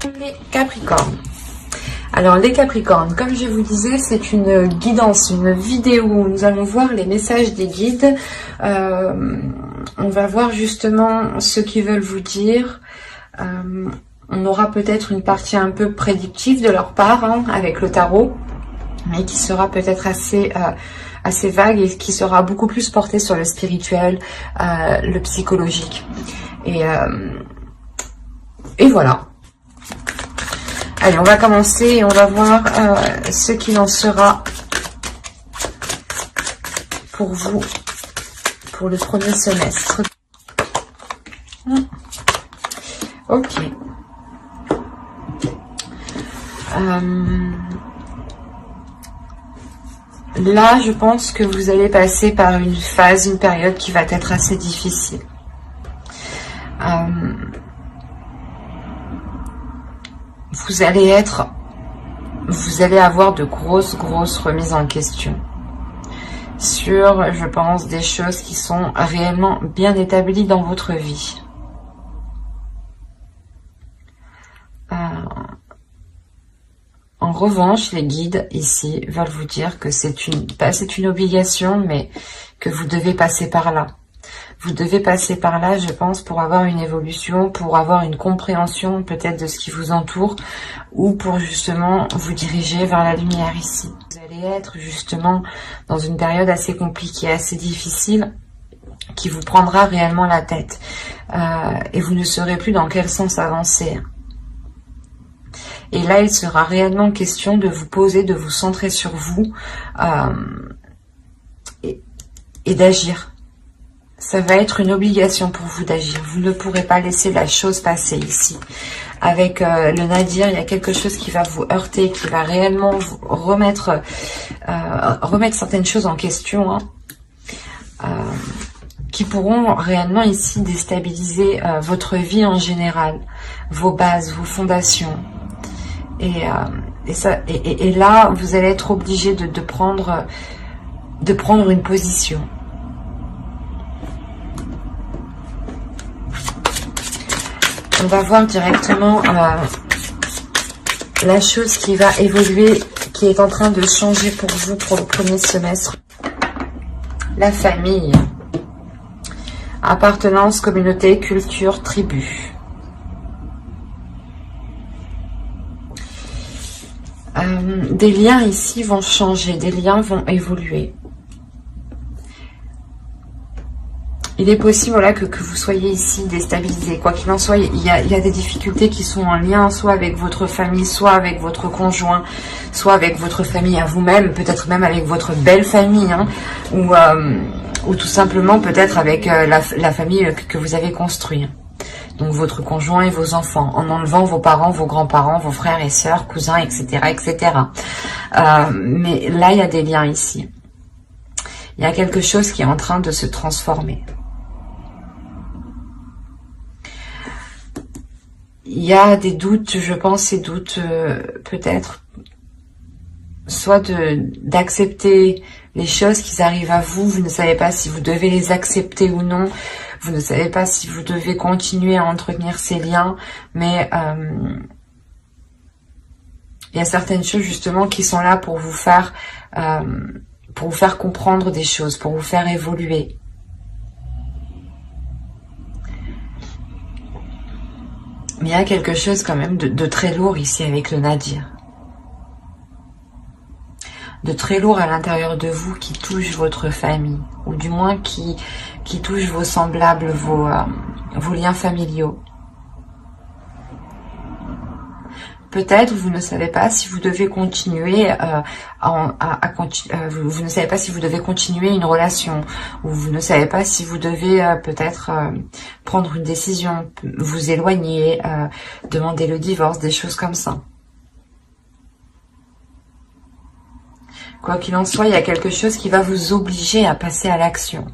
Les Capricornes. Alors les Capricornes, comme je vous disais, c'est une guidance, une vidéo où nous allons voir les messages des guides. On va voir justement ce qu'ils veulent vous dire. On aura peut-être une partie un peu prédictive de leur part avec le tarot, mais qui sera peut-être assez vague et qui sera beaucoup plus portée sur le spirituel, le psychologique. Et voilà. Allez, on va commencer et on va voir ce qu'il en sera pour vous pour le premier semestre. Ok. Là, je pense que vous allez passer par une phase, une période qui va être assez difficile. Vous allez avoir de grosses remises en question sur, je pense, des choses qui sont réellement bien établies dans votre vie. En revanche, les guides ici veulent vous dire que c'est une obligation, mais que vous devez passer par là. Vous devez passer par là, je pense, pour avoir une évolution, pour avoir une compréhension peut-être de ce qui vous entoure, ou pour justement vous diriger vers la lumière ici. Vous allez être justement dans une période assez compliquée, assez difficile, qui vous prendra réellement la tête. Et vous ne saurez plus dans quel sens avancer. Et là, il sera réellement question de vous poser, de vous centrer sur vous et d'agir. Ça va être une obligation pour vous d'agir. Vous ne pourrez pas laisser la chose passer ici. Avec le Nadir, il y a quelque chose qui va vous heurter, qui va réellement vous remettre certaines choses en question, qui pourront réellement ici déstabiliser votre vie en général, vos bases, vos fondations. Et là, vous allez être obligé de prendre une position. On va voir directement la chose qui va évoluer, qui est en train de changer pour vous pour le premier semestre. La famille. Appartenance, communauté, culture, tribu. Des liens ici vont changer, des liens vont évoluer. Il est possible voilà, que vous soyez ici déstabilisé. Quoi qu'il en soit, il y a des difficultés qui sont en lien soit avec votre famille, soit avec votre conjoint, soit avec votre famille à vous-même, peut-être même avec votre belle famille, ou tout simplement peut-être avec la famille que vous avez construite. Donc votre conjoint et vos enfants, en enlevant vos parents, vos grands-parents, vos frères et sœurs, cousins, etc. etc. Mais là, il y a des liens ici. Il y a quelque chose qui est en train de se transformer. Il y a des doutes, je pense, ces doutes peut-être, soit d'accepter les choses qui arrivent à vous, vous ne savez pas si vous devez les accepter ou non, vous ne savez pas si vous devez continuer à entretenir ces liens, mais il y a certaines choses justement qui sont là pour vous faire comprendre des choses, pour vous faire évoluer. Mais il y a quelque chose quand même de très lourd ici avec le Nadir. De très lourd à l'intérieur de vous qui touche votre famille. Ou du moins qui touche vos semblables, vos liens familiaux. Peut-être vous ne savez pas si vous devez continuer vous ne savez pas si vous devez continuer une relation, ou vous ne savez pas si vous devez peut-être prendre une décision, vous éloigner, demander le divorce, des choses comme ça. Quoi qu'il en soit, il y a quelque chose qui va vous obliger à passer à l'action.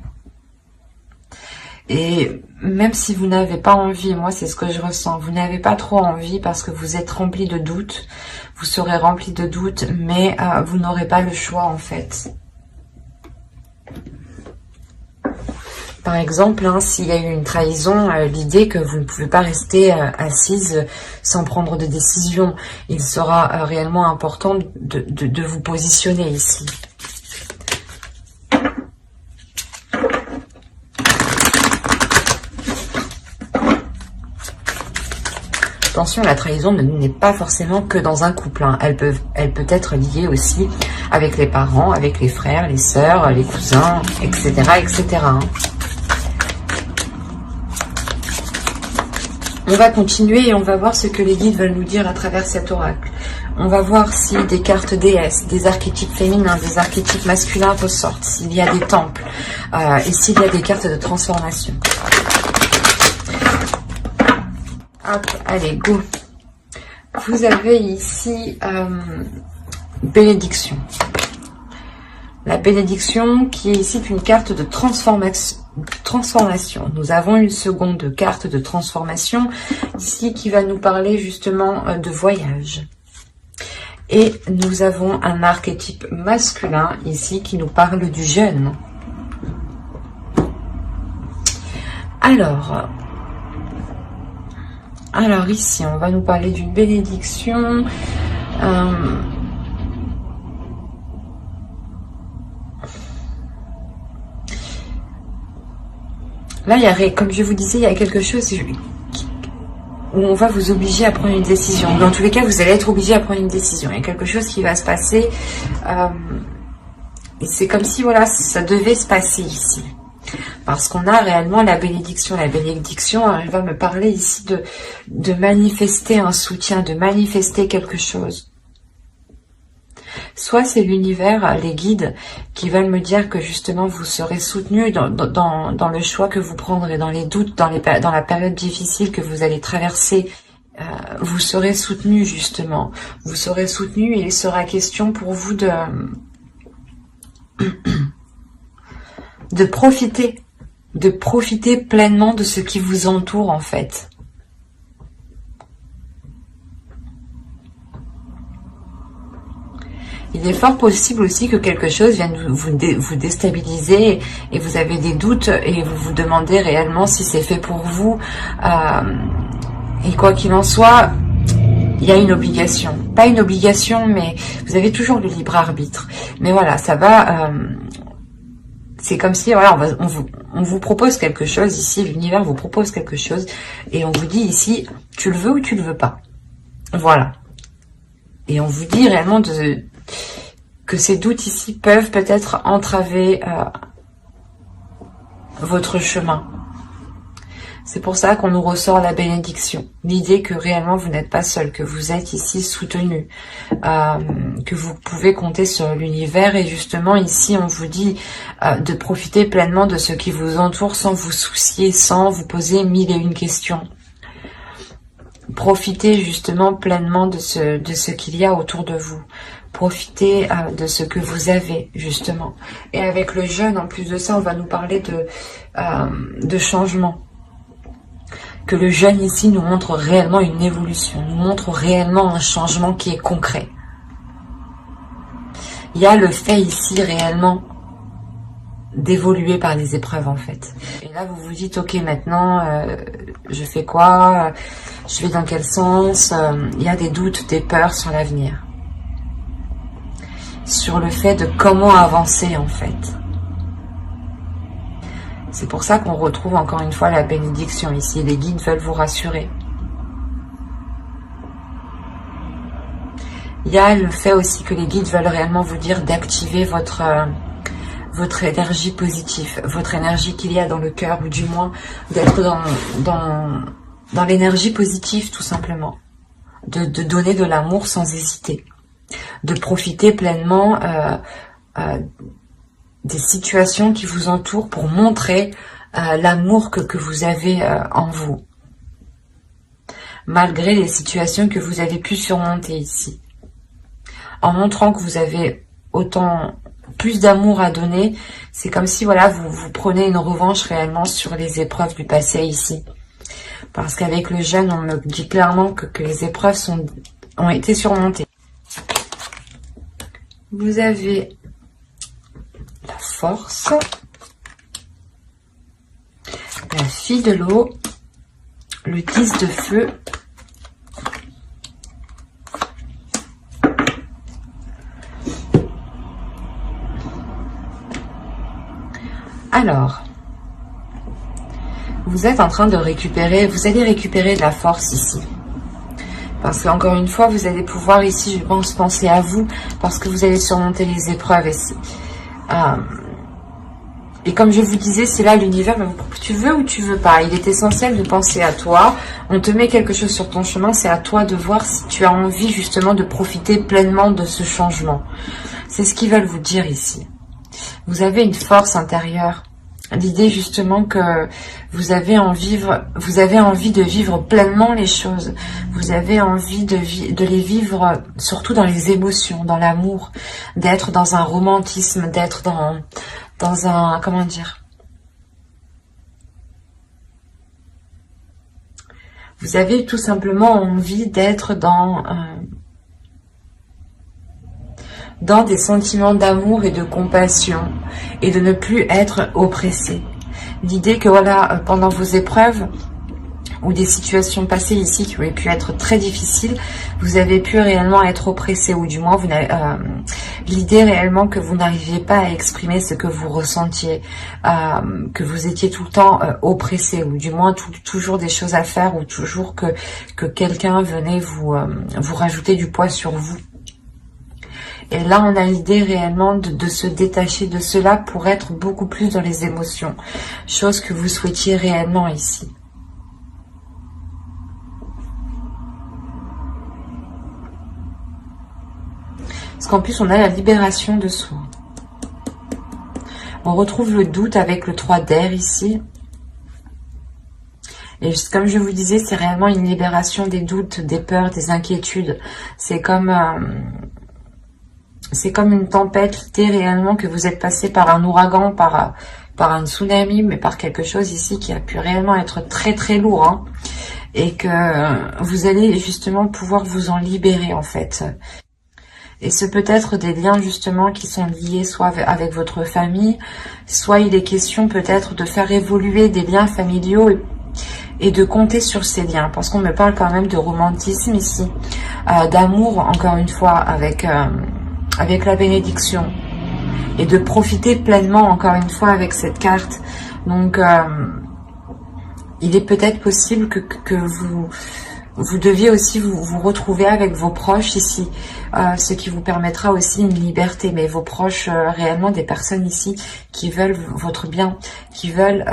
Et même si vous n'avez pas envie, moi c'est ce que je ressens, vous n'avez pas trop envie parce que vous êtes rempli de doutes, vous serez rempli de doutes, mais vous n'aurez pas le choix en fait. Par exemple, hein, s'il y a eu une trahison, l'idée que vous ne pouvez pas rester assise sans prendre de décision. Il sera réellement important de vous positionner ici. Attention, la trahison n'est pas forcément que dans un couple. Hein. Elle peut être liée aussi avec les parents, avec les frères, les sœurs, les cousins, etc. etc. Hein. On va continuer et on va voir ce que les guides veulent nous dire à travers cet oracle. On va voir si des cartes déesses, des archétypes féminins, des archétypes masculins ressortent, s'il y a des temples et s'il y a des cartes de transformation. Hop, allez, go. Vous avez ici bénédiction. La bénédiction qui est ici une carte de transformation. Nous avons une seconde carte de transformation ici qui va nous parler justement de voyage. Et nous avons un archétype masculin ici qui nous parle du jeûne. Alors ici, on va nous parler d'une bénédiction. Là, comme je vous disais, il y a quelque chose où on va vous obliger à prendre une décision. Dans tous les cas, vous allez être obligé à prendre une décision. Il y a quelque chose qui va se passer. Et c'est comme si, voilà, ça devait se passer ici. Parce qu'on a réellement la bénédiction. La bénédiction, elle va me parler ici de manifester un soutien, de manifester quelque chose. Soit c'est l'univers, les guides, qui veulent me dire que justement vous serez soutenu dans le choix que vous prendrez, dans les doutes, dans la période difficile que vous allez traverser. Vous serez soutenu justement. Vous serez soutenu et il sera question pour vous de profiter pleinement de ce qui vous entoure en fait. Il est fort possible aussi que quelque chose vienne vous déstabiliser et vous avez des doutes et vous vous demandez réellement si c'est fait pour vous. Et quoi qu'il en soit, il y a une obligation. Pas une obligation, mais vous avez toujours le libre arbitre. Mais voilà, ça va... c'est comme si, voilà, on vous propose quelque chose ici, l'univers vous propose quelque chose, et on vous dit ici, tu le veux ou tu le veux pas. Voilà. Et on vous dit réellement que ces doutes ici peuvent peut-être entraver votre chemin. C'est pour ça qu'on nous ressort la bénédiction. L'idée que réellement vous n'êtes pas seul, que vous êtes ici soutenu, que vous pouvez compter sur l'univers. Et justement ici on vous dit de profiter pleinement de ce qui vous entoure sans vous soucier, sans vous poser 1001 questions. Profitez justement pleinement de ce qu'il y a autour de vous. Profitez de ce que vous avez justement. Et avec le jeûne, en plus de ça, on va nous parler de changement. Que le jeûne ici nous montre réellement une évolution, nous montre réellement un changement qui est concret. Il y a le fait ici réellement d'évoluer par les épreuves en fait. Et là vous vous dites ok maintenant je fais quoi, je vais dans quel sens, il y a des doutes, des peurs sur l'avenir. Sur le fait de comment avancer en fait. C'est pour ça qu'on retrouve encore une fois la bénédiction ici. Les guides veulent vous rassurer. Il y a le fait aussi que les guides veulent réellement vous dire d'activer votre énergie positive, votre énergie qu'il y a dans le cœur, ou du moins d'être dans l'énergie positive tout simplement. De donner de l'amour sans hésiter. De profiter pleinement des situations qui vous entourent pour montrer l'amour que vous avez en vous. Malgré les situations que vous avez pu surmonter ici. En montrant que vous avez autant plus d'amour à donner, c'est comme si voilà vous prenez une revanche réellement sur les épreuves du passé ici. Parce qu'avec le jeûne, on me dit clairement que les épreuves ont été surmontées. Vous avez la force. la fille de l'eau, le 10 de feu, alors, vous êtes en train de récupérer, vous allez récupérer de la force ici. Parce qu'encore une fois, vous allez pouvoir ici, je pense, penser à vous, parce que vous allez surmonter les épreuves. Et comme je vous disais, c'est là l'univers, tu veux ou tu veux pas. Il est essentiel de penser à toi. On te met quelque chose sur ton chemin, c'est à toi de voir si tu as envie justement de profiter pleinement de ce changement. C'est ce qu'ils veulent vous dire ici. Vous avez une force intérieure. L'idée justement que vous avez envie de vivre pleinement les choses. Vous avez envie de les vivre surtout dans les émotions, dans l'amour, d'être dans un romantisme, d'être dans un, comment dire, vous avez tout simplement envie d'être dans des sentiments d'amour et de compassion et de ne plus être oppressé. L'idée que voilà, pendant vos épreuves ou des situations passées ici qui auraient pu être très difficiles, vous avez pu réellement être oppressé, ou du moins l'idée réellement que vous n'arriviez pas à exprimer ce que vous ressentiez, que vous étiez tout le temps oppressé, ou du moins toujours des choses à faire, ou toujours que quelqu'un venait vous rajouter du poids sur vous. Et là, on a l'idée réellement de se détacher de cela pour être beaucoup plus dans les émotions. Chose que vous souhaitiez réellement ici. Parce qu'en plus, on a la libération de soi. On retrouve le doute avec le 3 d'air ici. Et comme je vous disais, c'est réellement une libération des doutes, des peurs, des inquiétudes. C'est comme une tempête, l'idée réellement que vous êtes passé par un ouragan, par un tsunami, mais par quelque chose ici qui a pu réellement être très très lourd, hein, et que vous allez justement pouvoir vous en libérer en fait. Et ce peut être des liens justement qui sont liés soit avec votre famille, soit il est question peut-être de faire évoluer des liens familiaux et de compter sur ces liens, parce qu'on me parle quand même de romantisme ici, d'amour encore une fois avec la bénédiction, et de profiter pleinement encore une fois avec cette carte. Donc il est peut-être possible que vous deviez aussi vous retrouver avec vos proches ici, ce qui vous permettra aussi une liberté, mais vos proches, réellement des personnes ici qui veulent votre bien, qui veulent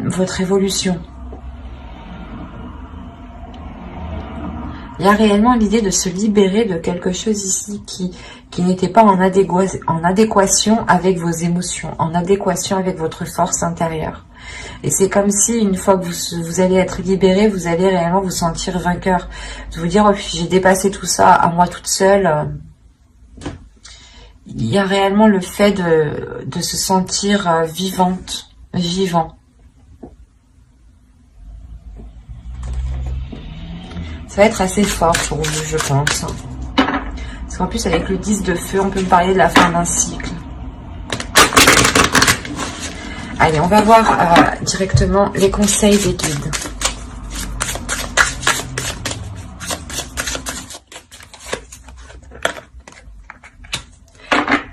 votre évolution. Il y a réellement l'idée de se libérer de quelque chose ici qui n'était pas en adéquation avec vos émotions, en adéquation avec votre force intérieure. Et c'est comme si, une fois que vous allez être libéré, vous allez réellement vous sentir vainqueur. De vous dire, oh, j'ai dépassé tout ça à moi toute seule. Il y a réellement le fait de se sentir vivant. Ça va être assez fort pour vous, je pense. Parce qu'en plus, avec le 10 de feu, on peut me parler de la fin d'un cycle. Allez, on va voir directement les conseils des guides.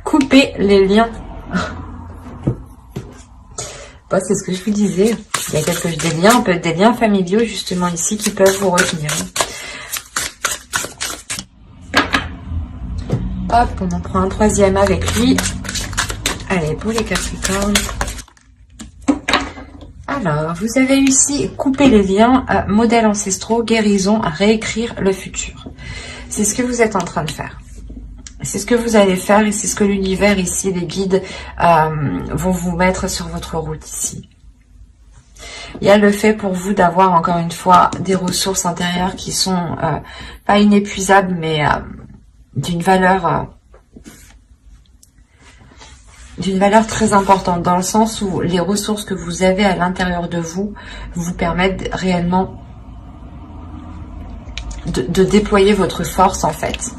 Couper les liens. Bon, c'est ce que je vous disais. Il y a des liens, peut-être des liens familiaux justement ici qui peuvent vous retenir. Hop, on en prend un troisième avec lui. Allez, pour les Capricornes. Alors, vous avez réussi à couper les liens, modèles ancestraux, guérison, à réécrire le futur. C'est ce que vous êtes en train de faire. C'est ce que vous allez faire et c'est ce que l'univers ici, les guides, vont vous mettre sur votre route ici. Il y a le fait pour vous d'avoir encore une fois des ressources intérieures qui sont pas inépuisables, mais d'une valeur très importante, dans le sens où les ressources que vous avez à l'intérieur de vous vous permettent réellement de déployer votre force en fait.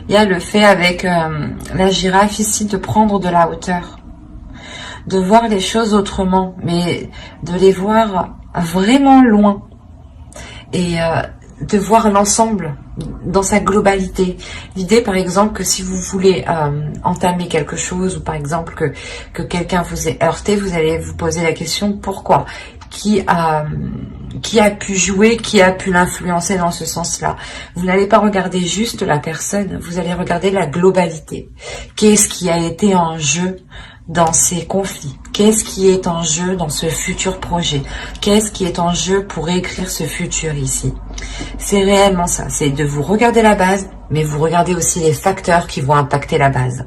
Il y a le fait avec la girafe ici de prendre de la hauteur, de voir les choses autrement, mais de les voir vraiment loin. Et de voir l'ensemble dans sa globalité. L'idée, par exemple, que si vous voulez entamer quelque chose, ou par exemple que quelqu'un vous ait heurté, vous allez vous poser la question pourquoi, qui a pu jouer, qui a pu l'influencer dans ce sens-là. Vous n'allez pas regarder juste la personne, vous allez regarder la globalité. Qu'est-ce qui a été en jeu dans ces conflits? Qu'est-ce qui est en jeu dans ce futur projet? Qu'est-ce qui est en jeu pour écrire ce futur ici? C'est réellement ça, c'est de vous regarder la base, mais vous regardez aussi les facteurs qui vont impacter la base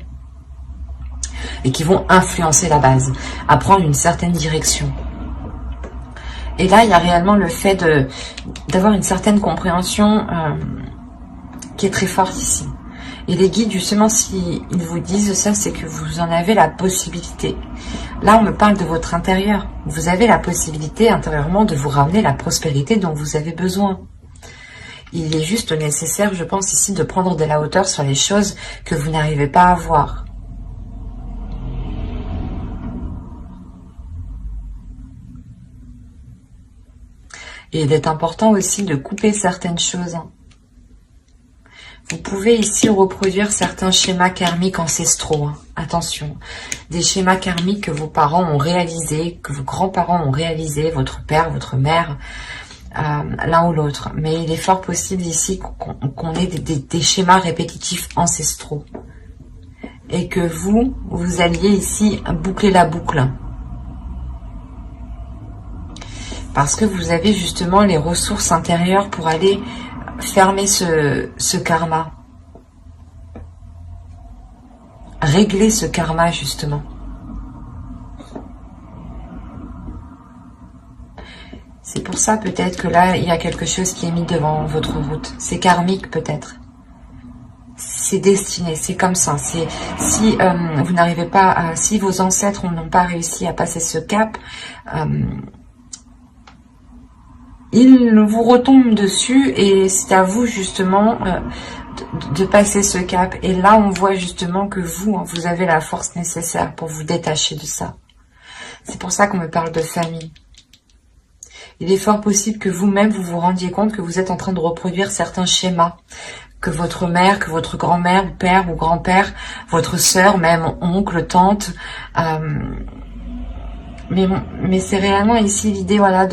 et qui vont influencer la base à prendre une certaine direction. Et là, il y a réellement le fait d'avoir une certaine compréhension qui est très forte ici. Et les guides, justement, s'ils vous disent ça, c'est que vous en avez la possibilité. Là, on me parle de votre intérieur. Vous avez la possibilité intérieurement de vous ramener la prospérité dont vous avez besoin. Il est juste nécessaire, je pense ici, de prendre de la hauteur sur les choses que vous n'arrivez pas à voir. Et il est important aussi de couper certaines choses. Vous pouvez ici reproduire certains schémas karmiques ancestraux. Attention, des schémas karmiques que vos parents ont réalisés, que vos grands-parents ont réalisés, votre père, votre mère, l'un ou l'autre. Mais il est fort possible ici qu'on ait des schémas répétitifs ancestraux. Et que vous alliez ici boucler la boucle. Parce que vous avez justement les ressources intérieures pour aller fermer ce karma. Régler ce karma, justement. C'est pour ça peut-être que là, il y a quelque chose qui est mis devant votre route. C'est karmique peut-être. C'est destiné, c'est comme ça. Si vous n'arrivez pas si vos ancêtres n'ont pas réussi à passer ce cap, il vous retombe dessus et c'est à vous justement de passer ce cap. Et là, on voit justement que vous avez la force nécessaire pour vous détacher de ça. C'est pour ça qu'on me parle de famille. Il est fort possible que vous-même, vous vous rendiez compte que vous êtes en train de reproduire certains schémas. Que votre mère, que votre grand-mère, père ou grand-père, votre sœur, même oncle, tante. Mais c'est réellement ici l'idée, voilà,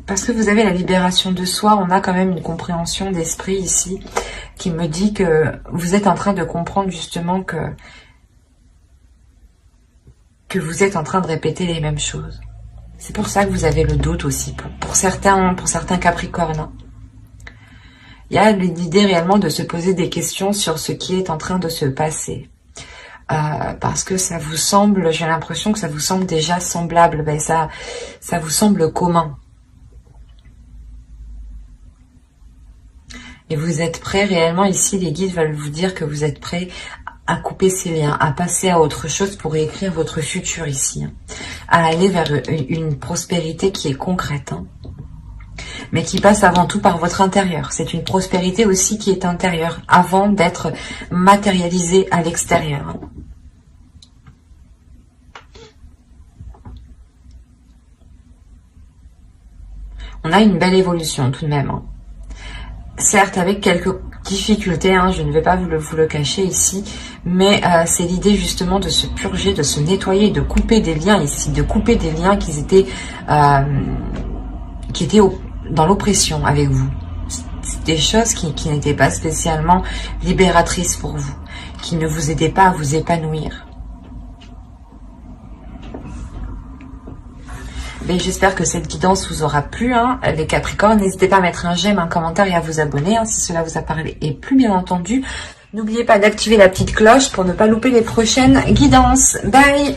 parce que vous avez la libération de soi, on a quand même une compréhension d'esprit ici qui me dit que vous êtes en train de comprendre justement que vous êtes en train de répéter les mêmes choses. C'est pour ça que vous avez le doute aussi, pour certains Capricornes. Il y a l'idée réellement de se poser des questions sur ce qui est en train de se passer. Parce que ça vous semble, j'ai l'impression que ça vous semble déjà semblable, ben ça vous semble commun. Et vous êtes prêts réellement, ici les guides veulent vous dire que vous êtes prêts à couper ces liens, à passer à autre chose pour écrire votre futur ici. À aller vers une prospérité qui est concrète. Mais qui passe avant tout par votre intérieur. C'est une prospérité aussi qui est intérieure, avant d'être matérialisée à l'extérieur. On a une belle évolution tout de même. Certes, avec quelques difficultés, je ne vais pas vous le cacher ici, mais c'est l'idée justement de se purger, de se nettoyer, de couper des liens ici, de couper des liens qui étaient dans l'oppression avec vous. Des choses qui n'étaient pas spécialement libératrices pour vous, qui ne vous aidaient pas à vous épanouir. Mais j'espère que cette guidance vous aura plu, les Capricornes. N'hésitez pas à mettre un j'aime, un commentaire et à vous abonner si cela vous a parlé. Et plus bien entendu, n'oubliez pas d'activer la petite cloche pour ne pas louper les prochaines guidances. Bye!